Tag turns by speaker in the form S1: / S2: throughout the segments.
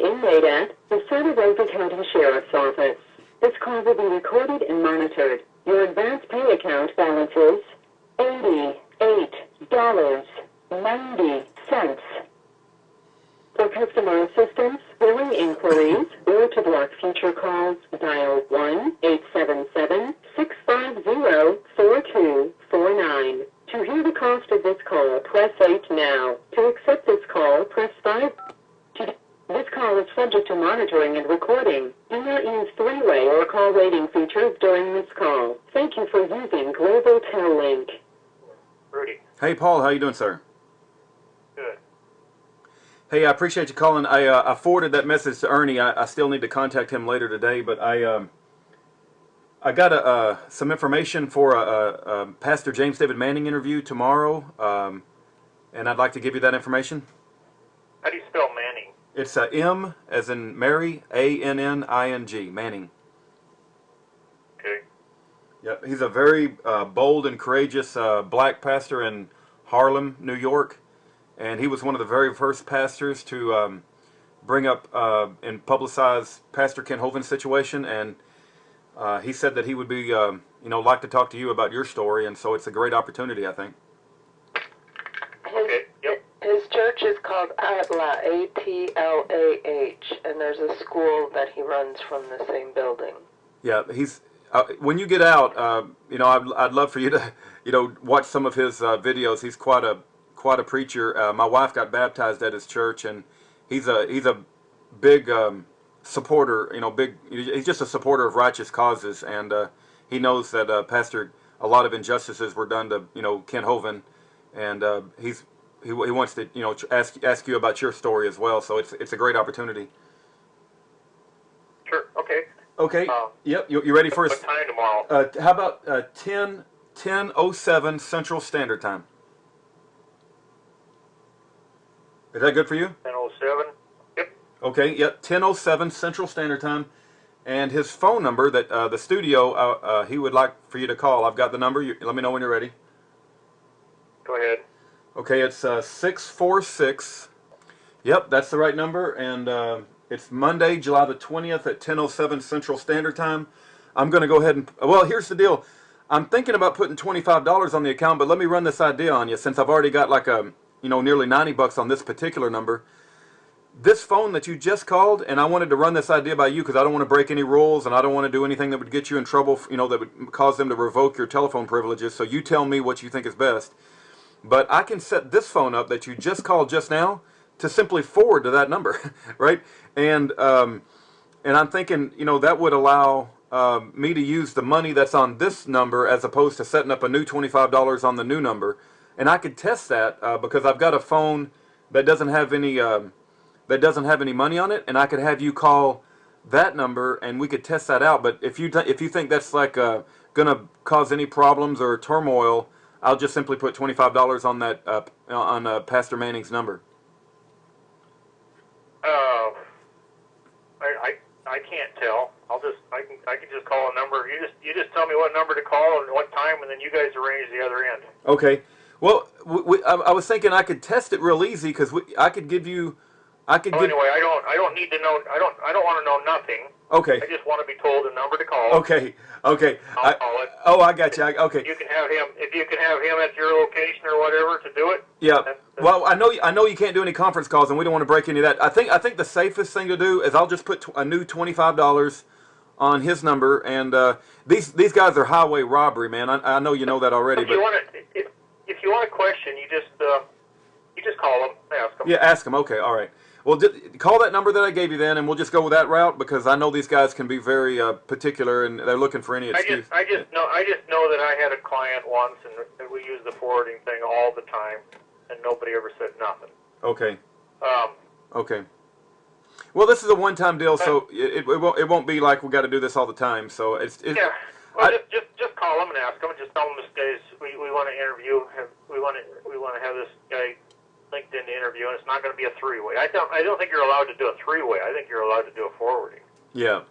S1: inmate at the Santa Rosa County Sheriff's Office. This call will be recorded and monitored. Your advance pay account balance is $88.90. For customer assistance, billing inquiries, or to block future calls, dial 1-877-650-4249. To hear the cost of this call, press 8 now. To accept this call, press 5. This call is subject to monitoring and recording. Do not use three-way or call waiting features during this call. Thank you for using Global Tel-Link.
S2: Rudy.
S3: Hey, Paul. How you doing, sir?
S2: Good.
S3: Hey, I appreciate you calling. I forwarded that message to Ernie. I still need to contact him later today, but I got some information for a Pastor James David Manning interview tomorrow, and I'd like to give you that information.
S2: How do you spell Manning?
S3: It's M as in Mary, A-N-N-I-N-G, Manning.
S2: Okay.
S3: Yep, he's a very bold and courageous black pastor in Harlem, New York, and he was one of the very first pastors to bring up and publicize Pastor Ken Hovind's situation, and he said that he would be, like to talk to you about your story, and so it's a great opportunity, I think.
S2: Okay. Yep.
S4: His church is called Atlah, A-T-L-A-H, and there's a school that he runs from the same building.
S3: Yeah, he's. When you get out, I'd love for you to, watch some of his videos. He's quite a preacher. My wife got baptized at his church, and he's a big supporter. He's just a supporter of righteous causes, and he knows that a lot of injustices were done to Ken Hovind, and he wants to ask you about your story as well. So it's a great opportunity.
S2: Sure. Okay.
S3: Okay. Yep. You ready for us?
S2: What time tomorrow?
S3: How about 10:07 Central Standard Time? Is that good for you?
S2: 10:07. Yep.
S3: Okay. Yep. 10:07 Central Standard Time, and his phone number that the studio he would like for you to call. I've got the number. Let me know when you're ready.
S2: Go ahead.
S3: Okay. It's 646. Yep, that's the right number, and it's Monday, July the 20th at 10:07 Central Standard Time. I'm going to go ahead and, well, here's the deal. I'm thinking about putting $25 on the account, but let me run this idea on you since I've already got like nearly $90 on this particular number. This phone that you just called, and I wanted to run this idea by you because I don't want to break any rules and I don't want to do anything that would get you in trouble, that would cause them to revoke your telephone privileges. So you tell me what you think is best. But I can set this phone up that you just called just now to simply forward to that number, right? And I'm thinking, that would allow me to use the money that's on this number as opposed to setting up a new $25 on the new number. And I could test that because I've got a phone that doesn't have any money on it, and I could have you call that number and we could test that out. But if you think that's like gonna cause any problems or turmoil, I'll just simply put $25 on that on Pastor Manning's number.
S2: I can't tell. I can just call a number. You just tell me what number to call and what time, and then you guys arrange the other end.
S3: Okay. Well, I was thinking I could test it real easy because I could give you.
S2: Anyway, I don't need to know. I don't want to know nothing.
S3: Okay.
S2: I just want to be told a number to call.
S3: Okay.
S2: I'll call it.
S3: Oh, I got you. Okay.
S2: You can have him if you can have him at your location or whatever to do it.
S3: Yeah. Well, I know you can't do any conference calls, and we don't want to break any of that. I think the safest thing to do is I'll just put a new $25 on his number, and these guys are highway robbery, man. I know you know that already.
S2: If you want a question, you just call them, ask them.
S3: Yeah, ask them. Okay, all right. Well, call that number that I gave you then, and we'll just go with that route because I know these guys can be very particular, and they're looking for any excuse.
S2: I just know that I had a client once, and we used the forwarding thing all the time, and nobody ever said nothing.
S3: Okay. Okay. Well, this is a one-time deal, so it won't be like we got to do this all the time. So
S2: yeah. Well, just call them and ask them, and just tell them this guy's we want to interview him. We want to have this guy LinkedIn interview, and it's not going to be a three-way. I don't think you're allowed to do a three-way. I think you're allowed to do a forwarding.
S3: Yeah.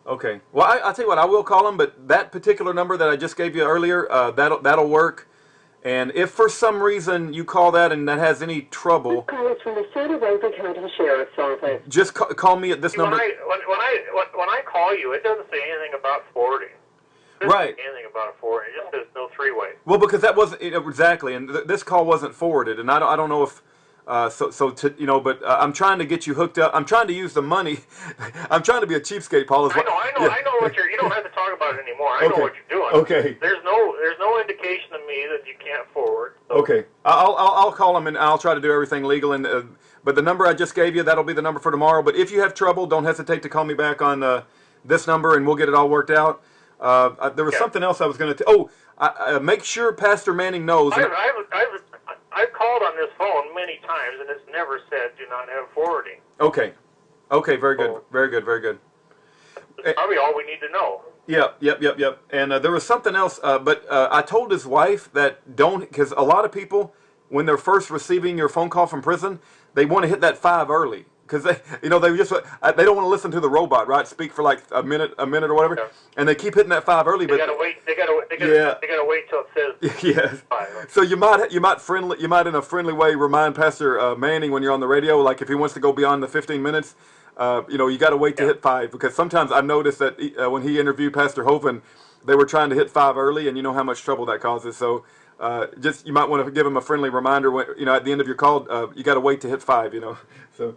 S3: Okay. Well, I'll tell you what. I will call him, but that particular number that I just gave you earlier, that'll work. And if for some reason you call that and that has any
S1: This
S3: trouble,
S1: call is from the Santa Rosa County Sheriff's Office.
S3: just call me at this
S2: See, when
S3: number.
S2: I call you, it doesn't say anything about forwarding. It doesn't
S3: Right.
S2: say anything about forwarding. It just says no three-way.
S3: Well, because that wasn't exactly, and this call wasn't forwarded, and I don't know if but I'm trying to get you hooked up. I'm trying to use the money. I'm trying to be a cheapskate, Paul. Is
S2: I
S3: what,
S2: know
S3: yeah.
S2: I know what you're. You don't have to talk about it anymore. I
S3: Okay.
S2: know what you're doing.
S3: Okay.
S2: There's no indication to me that you can't forward. So.
S3: Okay, I'll call him and I'll try to do everything legal. And but the number I just gave you, that'll be the number for tomorrow. But if you have trouble, don't hesitate to call me back on this number, and we'll get it all worked out. There was something else I was going to. Make sure Pastor Manning knows.
S2: I've called on this phone many times, and it's never said do not have forwarding.
S3: Okay, very good, very good, very good.
S2: That's probably all we need to know.
S3: Yep. And there was something else, but I told his wife that because a lot of people, when they're first receiving your phone call from prison, they want to hit that 5 early. Because they don't want to listen to the robot, right? Speak for like a minute or whatever,
S2: Yeah.
S3: and they keep hitting that 5 early.
S2: They
S3: But
S2: gotta wait. They gotta wait till it says.
S3: yes.
S2: 5.
S3: So you might in a friendly way remind Pastor Manning when you're on the radio, like if he wants to go beyond the 15 minutes, you got to wait to hit 5, because sometimes I noticed that when he interviewed Pastor Hovind, they were trying to hit 5 early, and you know how much trouble that causes. So you might want to give him a friendly reminder when at the end of your call, you got to wait to hit 5. So.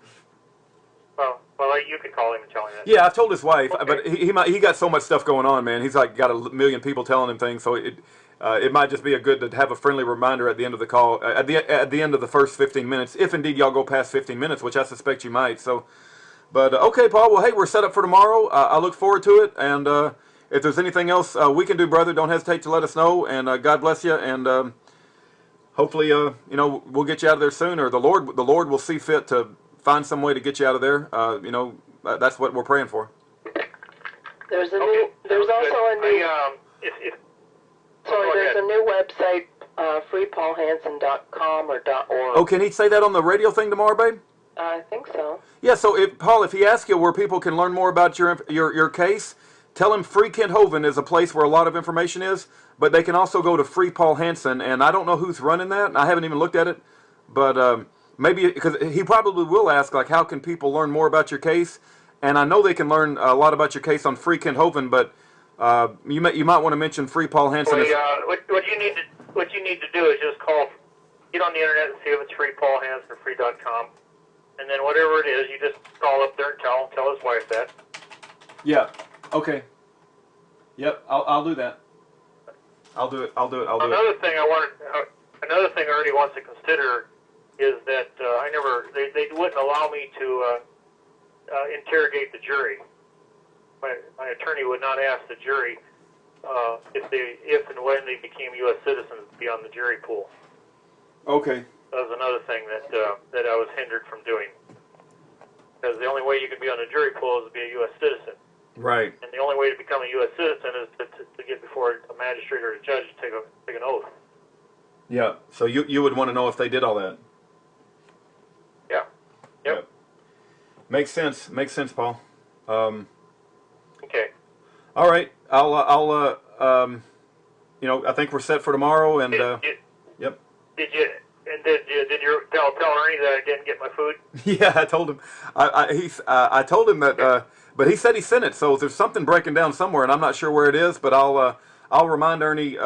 S2: Well, you could call him and tell him that.
S3: Yeah, I told his wife,
S2: Okay.
S3: but he got so much stuff going on, man. He's like got a million people telling him things, so it might just be good to have a friendly reminder at the end of the call, at the end of the first 15 minutes, if indeed y'all go past 15 minutes, which I suspect you might. So, but okay, Paul. Well, hey, we're set up for tomorrow. I look forward to it, and if there's anything else we can do, brother, don't hesitate to let us know. And God bless you, and hopefully, we'll get you out of there soon, or the Lord will see fit to find some way to get you out of there. That's what we're praying for.
S4: There's a
S2: Okay,
S4: new. There's
S2: sounds
S4: also
S2: good.
S4: a new.
S2: Go
S4: There's
S2: ahead.
S4: a new website, freepaulhansen.com or .org.
S3: Oh, can he say that on the radio thing tomorrow, babe?
S4: I think so.
S3: Yeah. So, if he asks you where people can learn more about your case, tell him Free Kent Hovind is a place where a lot of information is. But they can also go to Free Paul Hansen, and I don't know who's running that. And I haven't even looked at it, but maybe because he probably will ask, like, how can people learn more about your case? And I know they can learn a lot about your case on Free Kent Hovind, but you might want to mention Free Paul Hansen.
S2: What you need to do is just get on the internet and see if it's free Paul Hansen or free.com, and then whatever it is, you just call up there and tell his wife that.
S3: Yeah. Okay. Yep. I'll do that. I'll do it.
S2: Another thing Ernie wants to consider is that they wouldn't allow me to interrogate the jury. My attorney would not ask the jury if and when they became U.S. citizens to be on the jury pool.
S3: Okay.
S2: That was another thing that I was hindered from doing. Because the only way you can be on the jury pool is to be a U.S. citizen.
S3: Right.
S2: And the only way to become a U.S. citizen is to get before a magistrate or a judge to take an oath.
S3: Yeah. So you would want to know if they did all that.
S2: Yeah. Yep.
S3: Makes sense, Paul.
S2: Okay.
S3: All right. I'll I think we're set for tomorrow, and yep.
S2: Did you tell Ernie that I didn't get my food?
S3: Yeah, I told him. I told him that, but he said he sent it. So there's something breaking down somewhere, and I'm not sure where it is. But I'll remind Ernie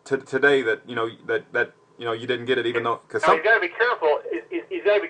S3: today that you didn't get it, even though
S2: Now he's got to be careful. He's got to be